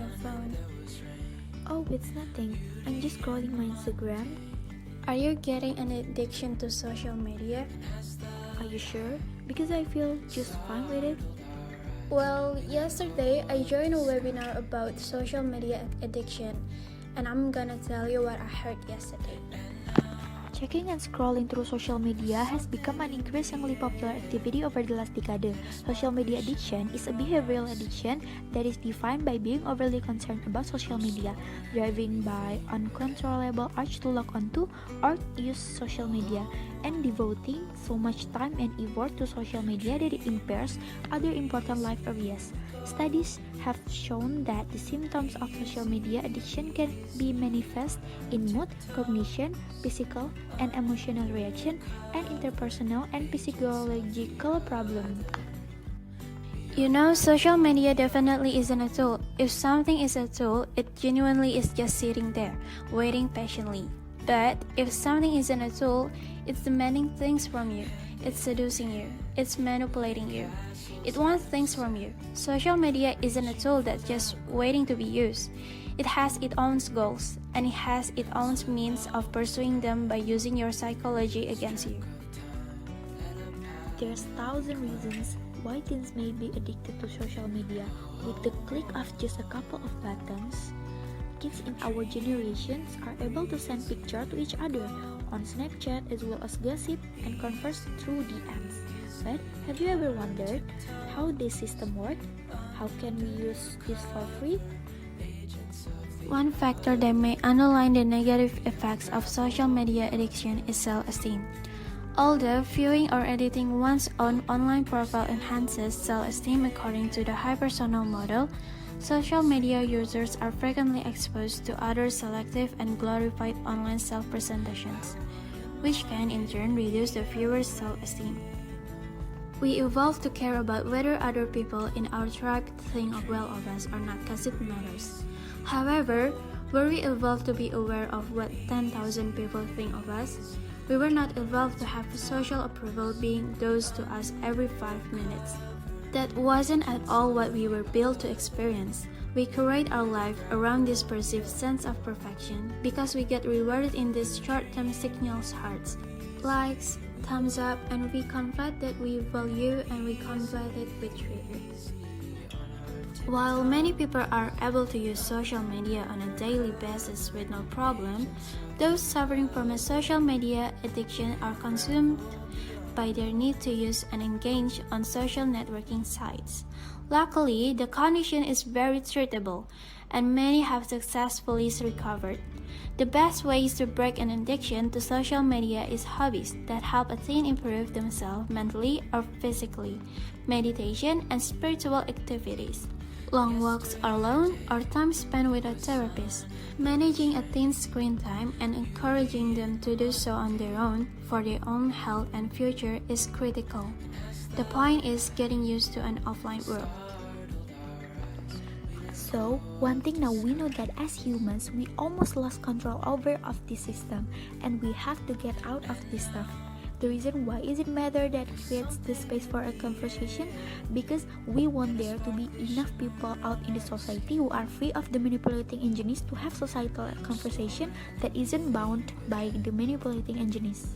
your phone? Oh, it's nothing. I'm just scrolling my Instagram. Are you getting an addiction to social media? Are you sure? Because I feel just fine with it. Well, yesterday I joined a webinar about social media addiction, and I'm gonna tell you what I heard yesterday. Checking and scrolling through social media has become an increasingly popular activity over the last decade. Social media addiction is a behavioral addiction that is defined by being overly concerned about social media, driven by uncontrollable urge to log onto or use social media, and devoting so much time and effort to social media that it impairs other important life areas. Studies have shown that the symptoms of social media addiction can be manifest in mood, cognition, physical and emotional reaction, and interpersonal and psychological problems. You know, social media definitely isn't a tool. If something is a tool, it genuinely is just sitting there, waiting patiently. But if something isn't a tool, it's demanding things from you, it's seducing you, it's manipulating you. It wants things from you. Social media isn't a tool that's just waiting to be used. It has its own goals, and it has its own means of pursuing them by using your psychology against you. There's 1,000 reasons why teens may be addicted to social media. With the click of just a couple of buttons, kids in our generations are able to send pictures to each other on Snapchat as well as gossip and converse through DMs. But have you ever wondered how this system works? How can we use this for free? One factor that may underline the negative effects of social media addiction is self-esteem. Although viewing or editing one's own online profile enhances self-esteem according to the high-personal model, social media users are frequently exposed to other selective and glorified online self-presentations, which can in turn reduce the viewer's self-esteem. We evolve to care about whether other people in our tribe think well of us or not because it matters. However, were we evolved to be aware of what 10,000 people think of us? We were not evolved to have social approval being dosed to us every 5 minutes. That wasn't at all what we were built to experience. We curate our life around this perceived sense of perfection because we get rewarded in these short-term signals hearts, likes, thumbs up, and we confide that we value and we confide that we treat it. While many people are able to use social media on a daily basis with no problem, those suffering from a social media addiction are consumed by their need to use and engage on social networking sites. Luckily, the condition is very treatable, and many have successfully recovered. The best ways to break an addiction to social media is hobbies that help a teen improve themselves mentally or physically, meditation and spiritual activities, long walks alone or time spent with a therapist. Managing a teen's screen time and encouraging them to do so on their own for their own health and future is critical. The point is getting used to an offline world. So, one thing now we know that as humans, we almost lost control over of this system, and we have to get out of this stuff. The reason why is it matter that creates the space for a conversation? Because we want there to be enough people out in the society who are free of the manipulating engineers to have societal conversation that isn't bound by the manipulating engineers.